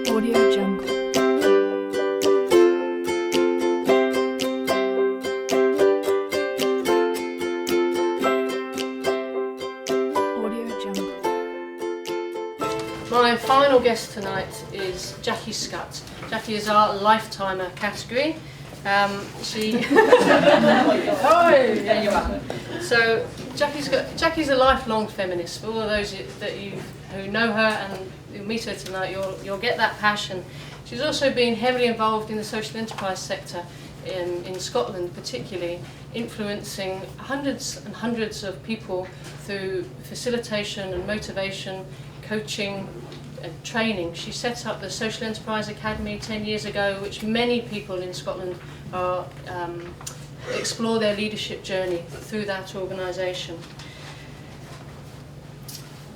Audio Jungle. Audio Jungle. My final guest tonight is Jackie Scutt. Jackie is our lifetimer category. She. Oh, there you are. So Jackie's a lifelong feminist. For all of those who know her and you meet her tonight, you'll get that passion. She's also been heavily involved in the social enterprise sector in Scotland, particularly influencing hundreds and hundreds of people through facilitation and motivation, coaching and training. She set up the Social Enterprise Academy 10 years ago, which many people in Scotland are explore their leadership journey through that organisation.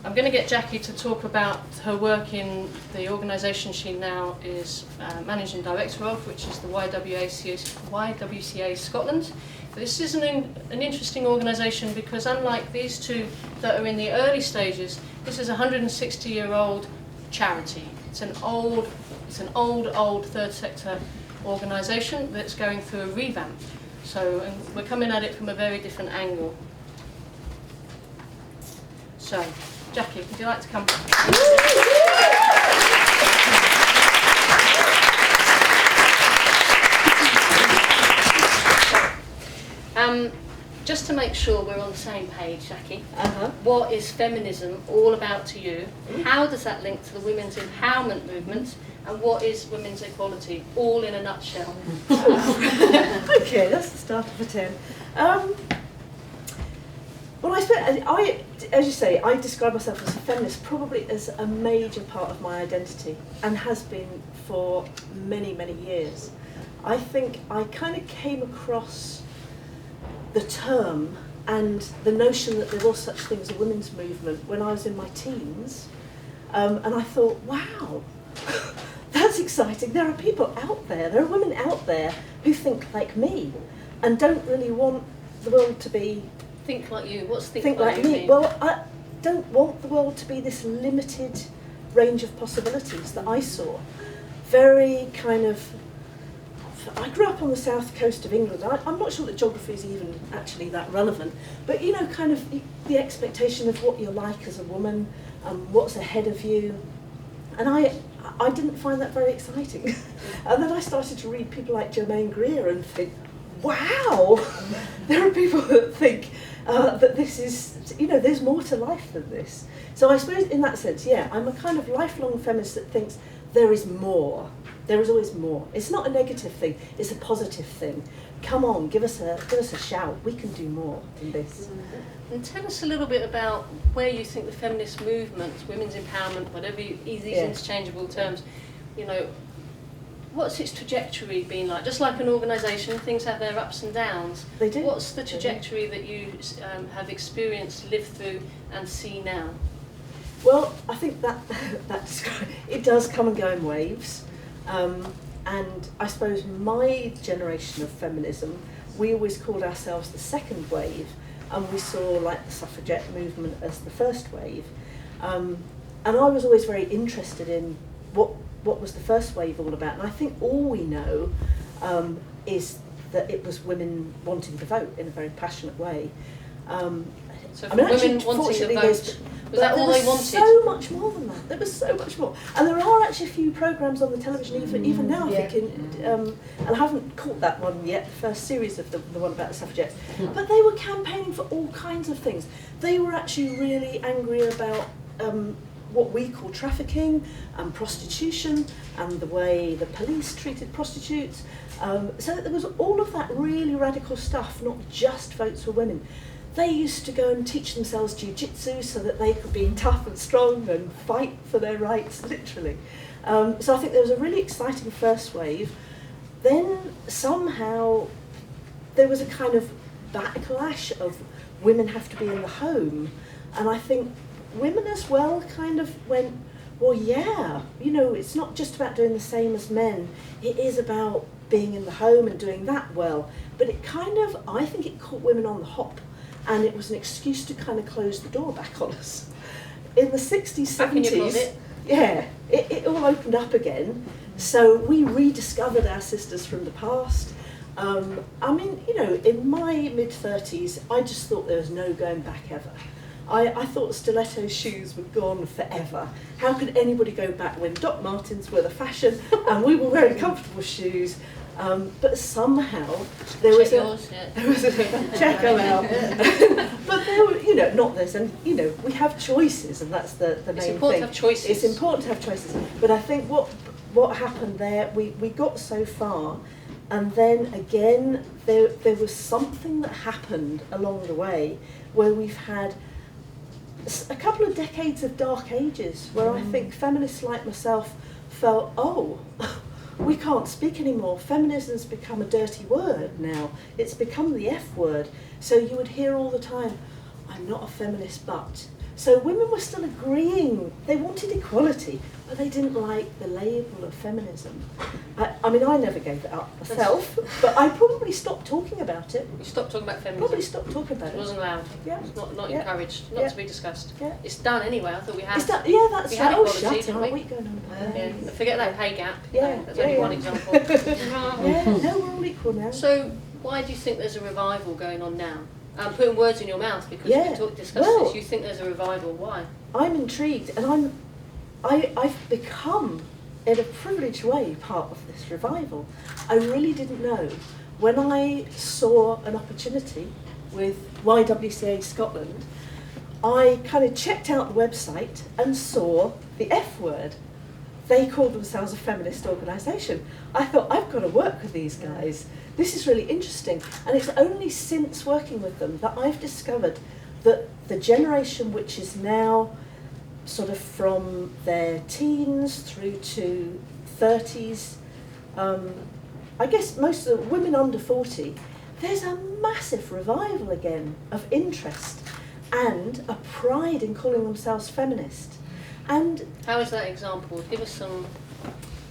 I'm going to get Jackie to talk about her work in the organisation she now is managing director of, which is the YWCA Scotland. This is an interesting organisation because unlike these two that are in the early stages, this is a 160-year-old charity. It's an old third sector organisation that's going through a revamp. So we're coming at it from a very different angle. So, Jackie, would you like to come? Just to make sure we're on the same page, Jackie, what is feminism all about to you? How does that link to the women's empowerment movement? And what is women's equality, all in a nutshell? Okay, that's the start of a 10. Well, as you say, I describe myself as a feminist, probably as a major part of my identity, and has been for many, many years. I think I kind of came across the term and the notion that there was such thing as a women's movement when I was in my teens, and I thought, wow, that's exciting. There are people out there, there are women out there who think like me and don't really want the world to be... Think like you. What's think like me? Mean? Well, I don't want the world to be this limited range of possibilities that I saw. Very kind of... I grew up on the south coast of England. I'm not sure that geography is even actually that relevant, but you know, kind of the expectation of what you're like as a woman, what's ahead of you. And I didn't find that very exciting. And then I started to read people like Germaine Greer and think, wow, there are people that think that this is, you know, there's more to life than this. So I suppose in that sense, yeah, I'm a kind of lifelong feminist that thinks there is more. There is always more. It's not a negative thing, it's a positive thing. Come on, give us a shout. We can do more than this. And tell us a little bit about where you think the feminist movement, women's empowerment, whatever these interchangeable terms, you know, what's its trajectory been like? Just like an organisation, things have their ups and downs. They do. What's the trajectory that you have experienced, lived through and see now? Well, I think that it does come and go in waves. And I suppose my generation of feminism, we always called ourselves the second wave, and we saw like the suffragette movement as the first wave. And I was always very interested in what was the first wave all about. And I think all we know is that it was women wanting to vote in a very passionate way. So for women wanting to vote, was that all they wanted? So much more than that. There was so much more. And there are actually a few programmes on the television, even now, I think, and I haven't caught that one yet, the first series of the one about the suffragettes. But they were campaigning for all kinds of things. They were actually really angry about what we call trafficking and prostitution and the way the police treated prostitutes. So there was all of that really radical stuff, not just votes for women. They used to go and teach themselves jiu-jitsu so that they could be tough and strong and fight for their rights, literally. So I think there was a really exciting first wave. Then somehow there was a kind of backlash of women have to be in the home. And I think women as well kind of went, well, yeah, you know, it's not just about doing the same as men. It is about being in the home and doing that well. But it kind of, I think it caught women on the hop. And it was an excuse to kind of close the door back on us. In the 60s, 70s, yeah, it all opened up again. So we rediscovered our sisters from the past. I mean, you know, in my mid-30s, I just thought there was no going back ever. I thought stiletto shoes were gone forever. How could anybody go back when Doc Martens were the fashion and we were wearing comfortable shoes? But somehow there was check them out. But there were, you know, not this, and you know, we have choices, and that's the main thing. It's important to have choices. It's important to have choices. But I think what happened there, we got so far, and then again there was something that happened along the way where we've had a couple of decades of dark ages where I think feminists like myself felt, oh, we can't speak anymore. Feminism's become a dirty word now. It's become the F word. So you would hear all the time, I'm not a feminist, but. So women were still agreeing. They wanted equality, but they didn't like the label of feminism. I mean, I never gave it up myself, but I probably stopped talking about it. You stopped talking about feminism? Probably stopped talking about It it. wasn't allowed. Yeah. It's not Yeah. encouraged, not Yeah. to be discussed. Yeah. It's done anyway. I thought we had. Is that, yeah, that's we right. had Oh, equality, shut didn't up. we? What are you going on about? Yeah. Forget that pay gap. Yeah, That's yeah, only yeah. one example. Yeah, no, we're all equal now. So, why do you think there's a revival going on now? I'm putting words in your mouth because Yeah. we discussed Well- this. You think there's a revival? Why? I'm intrigued, and I've become, in a privileged way, part of this revival. I really didn't know. When I saw an opportunity with YWCA Scotland, I kind of checked out the website and saw the F word. They called themselves a feminist organisation. I thought, I've got to work with these guys. This is really interesting. And it's only since working with them that I've discovered that the generation which is now sort of from their teens through to 30s, I guess most of the women under 40, there's a massive revival again of interest and a pride in calling themselves feminist. And How is that example? Give us some.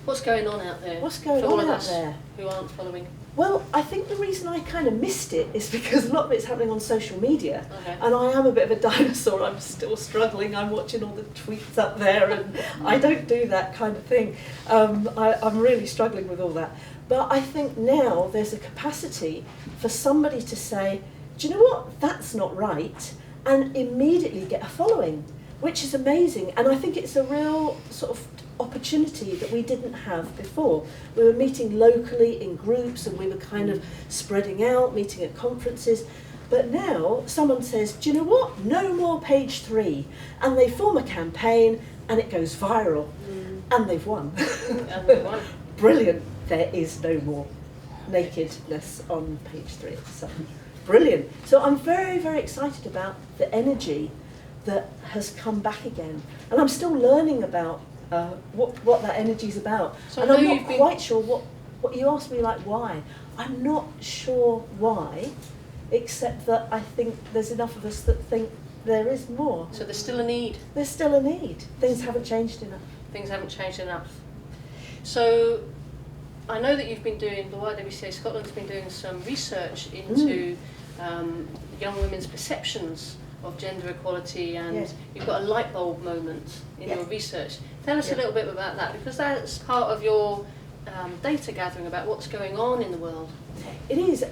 What's going on out there? what's going for all on of out us there? who aren't following? Well, I think the reason I kind of missed it is because a lot of it's happening on social media. Okay. And I am a bit of a dinosaur. I'm still struggling. I'm watching all the tweets up there, and I don't do that kind of thing. I'm really struggling with all that. But I think now there's a capacity for somebody to say, do you know what? That's not right. And immediately get a following, which is amazing. And I think it's a real sort of opportunity that we didn't have before. We were meeting locally in groups and we were kind of spreading out, meeting at conferences. But now someone says, do you know what? No more page 3. And they form a campaign and it goes viral. And they've won. And we won. Brilliant. There is no more nakedness on page 3. So brilliant. So I'm very, very excited about the energy that has come back again. And I'm still learning about what that energy is about. So and I I'm know not you've been- quite sure what you asked me, like why. I'm not sure why, except that I think there's enough of us that think there is more. So there's still a need. There's still a need. Things haven't changed enough. Things haven't changed enough. So I know that you've been doing, the YWCA Scotland's been doing some research into young women's perceptions of gender equality, and Yes. you've got a light bulb moment in Yes. your research. Tell us Yeah. a little bit about that, because that's part of your data gathering about what's going on in the world. It is.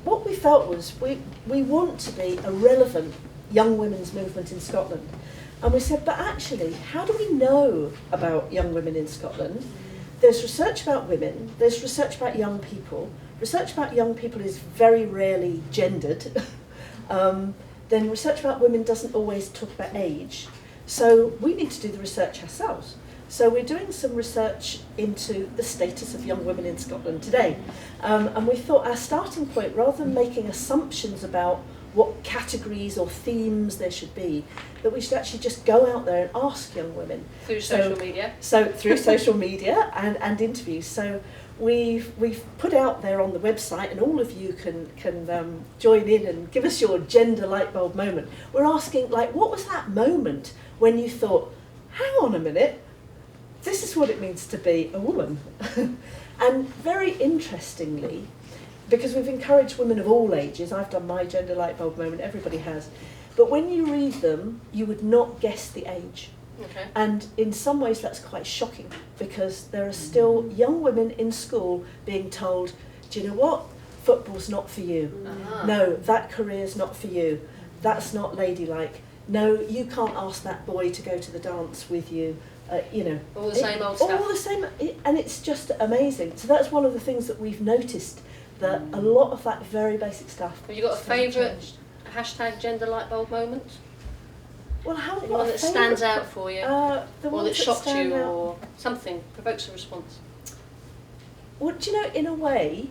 What we felt was we want to be a relevant young women's movement in Scotland. And we said, but actually, how do we know about young women in Scotland? There's research about women, there's research about young people. Research about young people is very rarely gendered. Then research about women doesn't always talk about age. So we need to do the research ourselves. So we're doing some research into the status of young women in Scotland today. And we thought our starting point, rather than making assumptions about what categories or themes there should be, that we should actually just go out there and ask young women. Through social media. So through social media and interviews. So we've put out there on the website, and all of you can join in and give us your gender light bulb moment. We're asking, like, what was that moment when you thought, hang on a minute, this is what it means to be a woman? And very interestingly, because we've encouraged women of all ages, I've done my gender light bulb moment, everybody has, but when you read them, you would not guess the age. Okay. And in some ways that's quite shocking, because there are still young women in school being told, do you know what, football's not for you. No, that career's not for you. That's not ladylike. No, you can't ask that boy to go to the dance with you. You know, all the same old stuff. All the same, and it's just amazing. So that's one of the things that we've noticed, that a lot of that very basic stuff. Have you got a favourite hashtag gender light bulb moment? Well, how The one that stands out for you, or that shocked you, or something provokes a response? Well, do you know, in a way,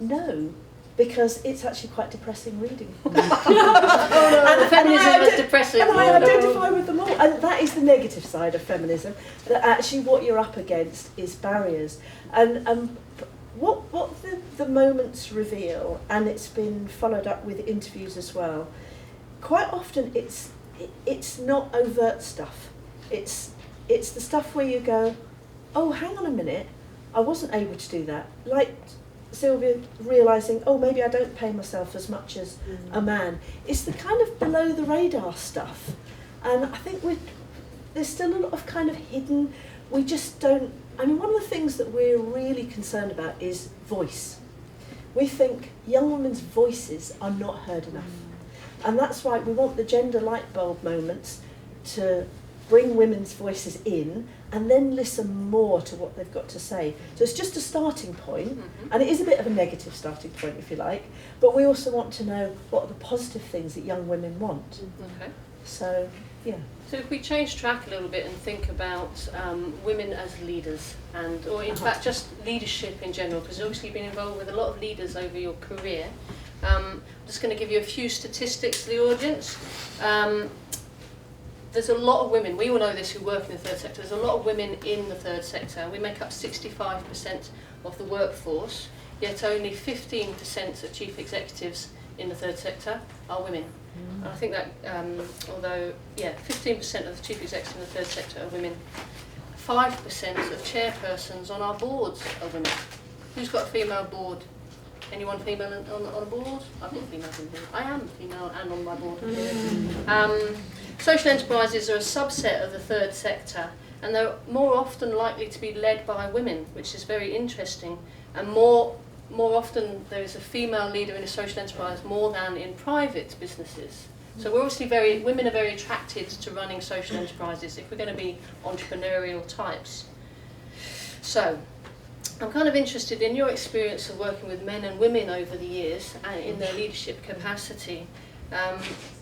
no, because it's actually quite depressing reading. Feminism is depressing. And I identify with them all. And that is the negative side of feminism, that actually what you're up against is barriers. And what the moments reveal, and it's been followed up with interviews as well, quite often it's not overt stuff. It's the stuff where you go, oh, hang on a minute, I wasn't able to do that. Like Sylvia realising, oh, maybe I don't pay myself as much as a man. It's the kind of below the radar stuff. And I think there's still a lot of kind of hidden, we just don't, I mean, one of the things that we're really concerned about is voice. We think young women's voices are not heard enough. And that's why we want the gender light bulb moments to bring women's voices in and then listen more to what they've got to say. So it's just a starting point, and it is a bit of a negative starting point, if you like, but we also want to know what are the positive things that young women want. Okay. So, yeah. So if we change track a little bit and think about women as leaders, or in fact just leadership in general, because obviously you've been involved with a lot of leaders over your career. I'm just going to give you a few statistics to the audience. There's a lot of women, we all know this who work in the third sector, there's a lot of women in the third sector. We make up 65% of the workforce, yet only 15% of chief executives in the third sector are women. And I think that, 15% of the chief executives in the third sector are women, 5% of chairpersons on our boards are women. Who's got a female board? Anyone female on a board? I've got females on the board. I am female and on my board. Social enterprises are a subset of the third sector, and they're more often likely to be led by women, which is very interesting. And more often there is a female leader in a social enterprise more than in private businesses. So we're obviously women are very attracted to running social enterprises if we're going to be entrepreneurial types. So I'm kind of interested in your experience of working with men and women over the years and in their leadership capacity.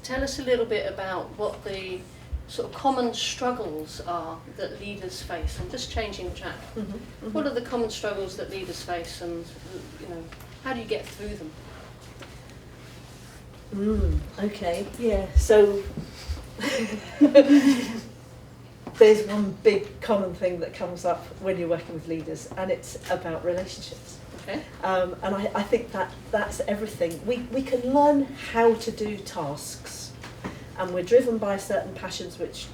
Tell us a little bit about what the sort of common struggles are that leaders face. I'm just changing track. What are the common struggles that leaders face, and how do you get through them? Okay, yeah. So there's one big common thing that comes up when you're working with leaders, and it's about relationships. Okay. And I think that's everything. We can learn how to do tasks, and we're driven by certain passions which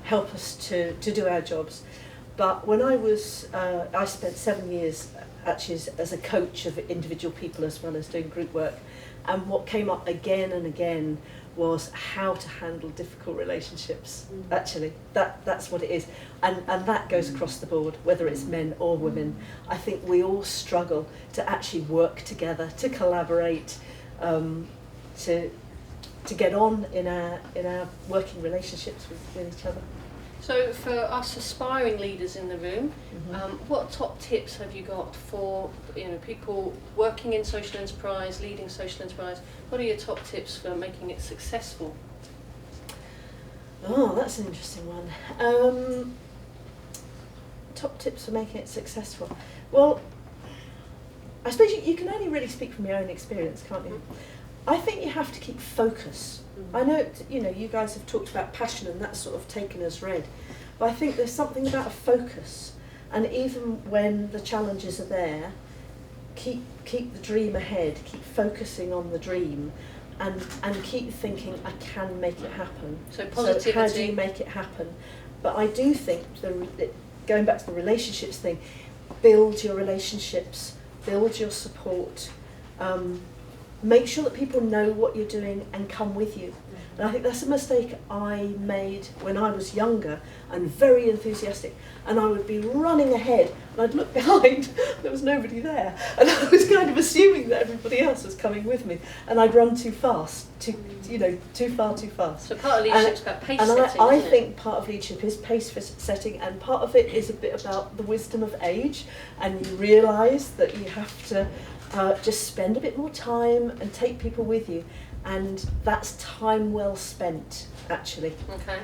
help us to do our jobs. But when I spent 7 years actually as a coach of individual people as well as doing group work, and what came up again and again was how to handle difficult relationships. Actually, that's what it is, and that goes across the board, whether it's men or women. I think we all struggle to actually work together, to collaborate, to get on in our working relationships with each other. So for us aspiring leaders in the room, what top tips have you got for people working in social enterprise, leading social enterprise? What are your top tips for making it successful? Oh, that's an interesting one. Top tips for making it successful. Well, I suppose you can only really speak from your own experience, can't you? I think you have to keep focus. I know, you guys have talked about passion, and that's sort of taken as read. But I think there's something about a focus. And even when the challenges are there, keep the dream ahead, keep focusing on the dream, and keep thinking, I can make it happen. So positivity. So how do you make it happen? But I do think, going back to the relationships thing, build your relationships, build your support. make sure that people know what you're doing and come with you. And I think that's a mistake I made when I was younger and very enthusiastic. And I would be running ahead and I'd look behind, there was nobody there. And I was kind of assuming that everybody else was coming with me. And I'd run too fast, too fast. So part of leadership's about pace and setting, I isn't it? think part of leadership is pace setting, and part of it is a bit about the wisdom of age. And you realise that you have to just spend a bit more time and take people with you. And that's time well spent, actually, Okay.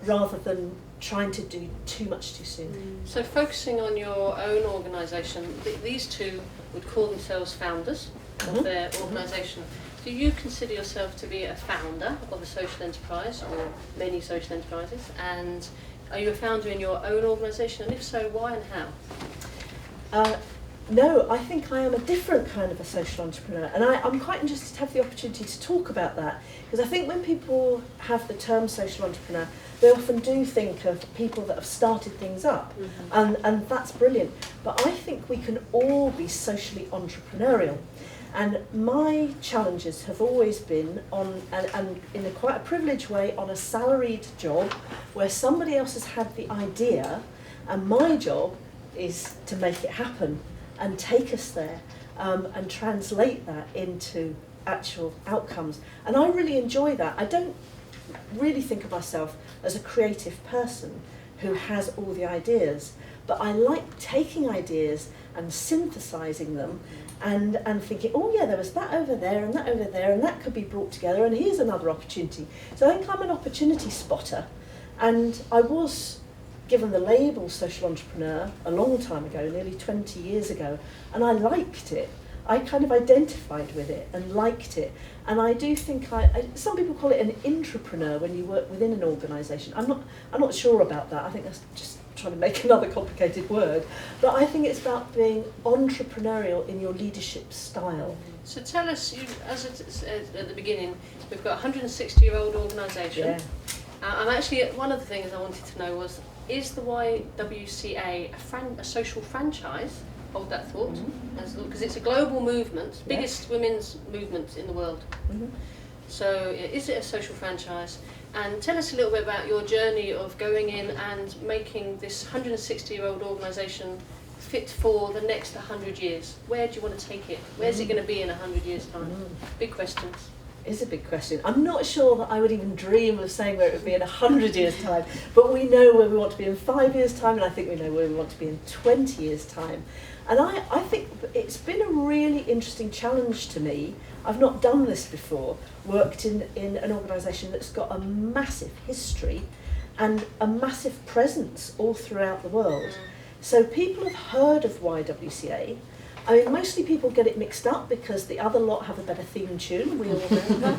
rather than trying to do too much too soon. So focusing on your own organisation, these two would call themselves founders of their organisation. Do you consider yourself to be a founder of a social enterprise or many social enterprises? And are you a founder in your own organisation? And if so, why and how? No, I think I am a different kind of a social entrepreneur, and I'm quite interested to have the opportunity to talk about that, because I think when people have the term social entrepreneur, they often do think of people that have started things up, and that's brilliant. But I think we can all be socially entrepreneurial. And my challenges have always been on, and in a quite a privileged way, on a salaried job where somebody else has had the idea, and my job is to make it happen and take us there, and translate that into actual outcomes. And I really enjoy that. I don't really think of myself as a creative person who has all the ideas, but I like taking ideas and synthesizing them and thinking, oh yeah, there was that over there and that over there, and that could be brought together, and here's another opportunity. So I think I'm an opportunity spotter, and I was given the label social entrepreneur a long time ago, nearly 20 years ago, and I liked it. I kind of identified with it and liked it. And I do think some people call it an intrapreneur when you work within an organisation. I'm not sure about that. I think that's just trying to make another complicated word. But I think it's about being entrepreneurial in your leadership style. So tell us, as it said at the beginning, we've got a 160-year-old organisation. Yeah. And actually, one of the things I wanted to know was, is the YWCA a social franchise? Hold that thought, because it's a global movement, biggest women's movement in the world. So is it a social franchise? And tell us a little bit about your journey of going in and making this 160-year-old organisation fit for the next 100 years. Where do you want to take it? Where's it going to be in 100 years' time? Big questions. Is a big question. I'm not sure that I would even dream of saying where it would be in 100 years' time, but we know where we want to be in 5 years' time, and I think we know where we want to be in 20 years' time. And I think it's been a really interesting challenge to me. I've not done this before, worked in an organisation that's got a massive history and a massive presence all throughout the world. So people have heard of YWCA. I mean, mostly people get it mixed up because the other lot have a better theme tune. We all know.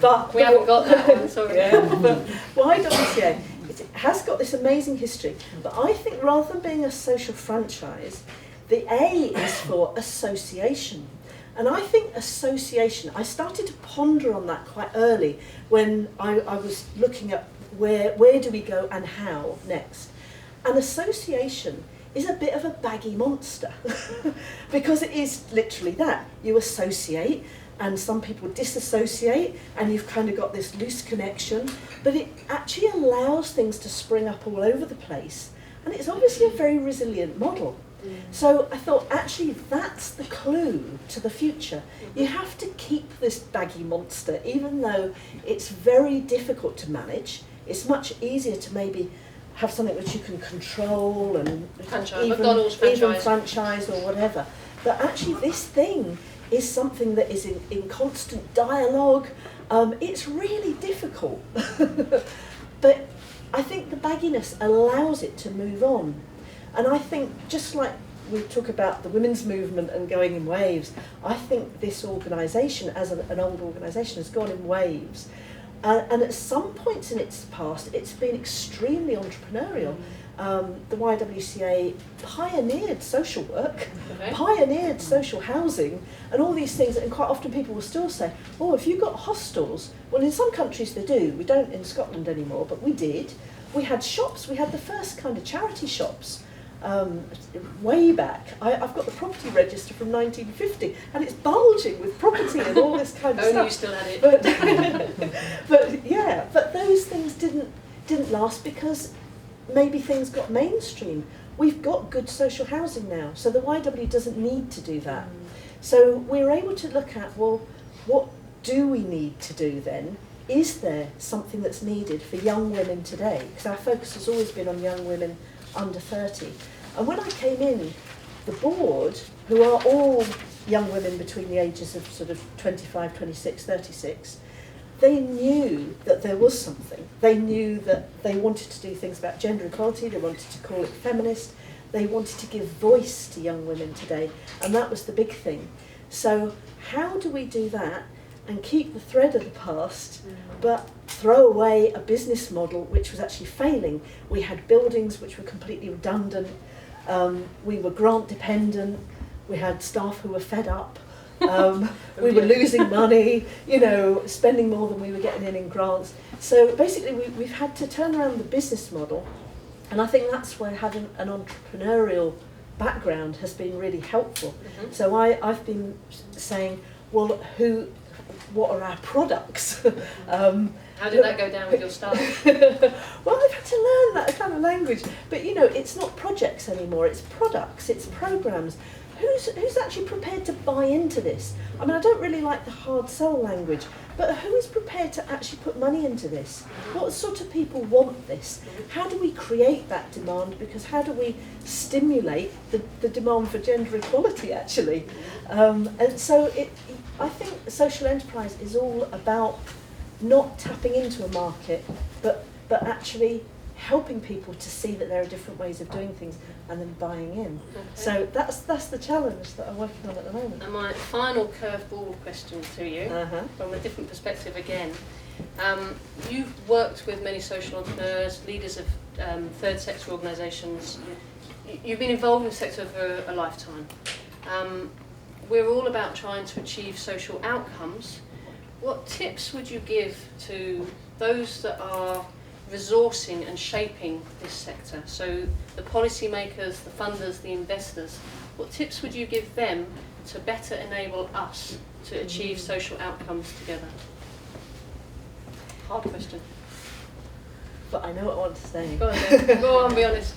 But we haven't got that one, sorry. Yeah, but YWCA, it has got this amazing history. But I think rather than being a social franchise, the A is for association. And I think association, I started to ponder on that quite early when I was looking at where do we go and how next. And association is a bit of a baggy monster because it is literally that. You associate, and some people disassociate, and you've kind of got this loose connection, but it actually allows things to spring up all over the place, and it's obviously a very resilient model. So I thought, actually, that's the clue to the future. You have to keep this baggy monster, even though it's very difficult to manage. It's much easier to maybe have something which you can control and even franchise or whatever. But actually this thing is something that is in constant dialogue. It's really difficult. But I think the bagginess allows it to move on. And I think just like we talk about the women's movement and going in waves, I think this organisation, as an old organisation, has gone in waves. And at some points in its past, it's been extremely entrepreneurial. The YWCA pioneered social work, pioneered social housing, and all these things. And quite often people will still say, oh, if you've got hostels, well, in some countries they do. We don't in Scotland anymore, but we did. We had shops. We had the first kind of charity shops way back. I've got the property register from 1950, and it's bulging with property and all this kind of Only stuff. you still had it. But those things didn't last because maybe things got mainstream. We've got good social housing now, so the YW doesn't need to do that. So we're able to look at, well, what do we need to do then? Is there something that's needed for young women today? Because our focus has always been on young women under 30. And when I came in, the board, who are all young women between the ages of sort of 25, 26, 36, they knew that there was something. They knew that they wanted to do things about gender equality, they wanted to call it feminist, they wanted to give voice to young women today, and that was the big thing. So how do we do that and keep the thread of the past, but throw away a business model which was actually failing? We had buildings which were completely redundant, we were grant dependent, we had staff who were fed up, we were losing money, spending more than we were getting in grants. So basically we've had to turn around the business model, and I think that's where having an entrepreneurial background has been really helpful. So I've been saying, well, what are our products? How did that go down with your staff? Well, I've had to learn that kind of language. But it's not projects anymore, it's products, it's programs. Who's actually prepared to buy into this? I mean, I don't really like the hard sell language, but who is prepared to actually put money into this? What sort of people want this? How do we create that demand? Because how do we stimulate the demand for gender equality, actually? And so I think social enterprise is all about not tapping into a market, but actually helping people to see that there are different ways of doing things and then buying in. Okay. So that's the challenge that I'm working on at the moment. And my final curveball question to you, from a different perspective again. You've worked with many social entrepreneurs, leaders of third sector organisations. You've been involved in the sector for a lifetime. We're all about trying to achieve social outcomes. What tips would you give to those that are resourcing and shaping this sector? So the policymakers, the funders, the investors, what tips would you give them to better enable us to achieve social outcomes together? Hard question. But I know what I want to say. Go on then. Go on, be honest.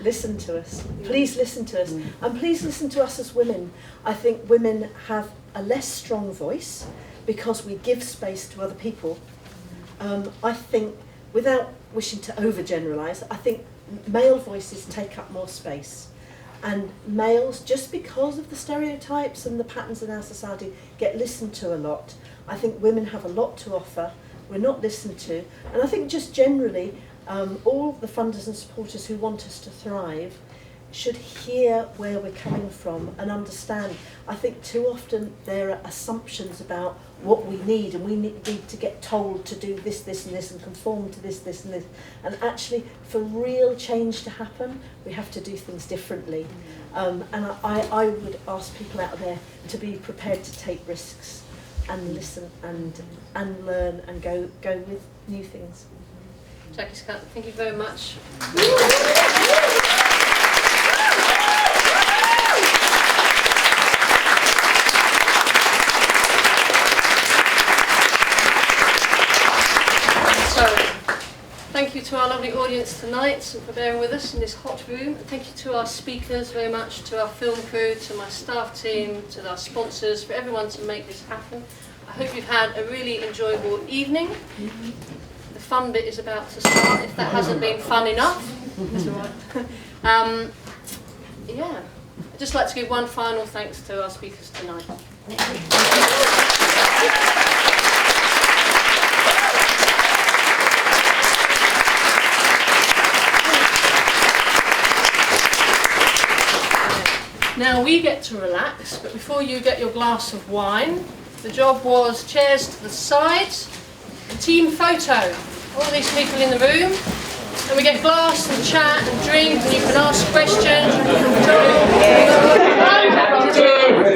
Listen to us. Please listen to us. And please listen to us as women. I think women have a less strong voice because we give space to other people. I think, without wishing to overgeneralise, I think male voices take up more space. And males, just because of the stereotypes and the patterns in our society, get listened to a lot. I think women have a lot to offer. We're not listened to. And I think just generally, all the funders and supporters who want us to thrive should hear where we're coming from and understand. I think too often there are assumptions about what we need, and we need to get told to do this, this and this, and conform to this, this and this. And actually, for real change to happen, we have to do things differently. And I would ask people out there to be prepared to take risks and listen and learn and go with new things. Jackie Scutt, thank you very much. So, thank you to our lovely audience tonight for bearing with us in this hot room. Thank you to our speakers very much, to our film crew, to my staff team, to our sponsors, for everyone to make this happen. I hope you've had a really enjoyable evening. The fun bit is about to start, if that hasn't been fun enough. That's all right. Yeah, I'd just like to give one final thanks to our speakers tonight. Now we get to relax, but before you get your glass of wine, the job was chairs to the sides, a team photo, all these people in the room, and we get glass and chat and drink, and you can ask questions, you can talk. 1, 2,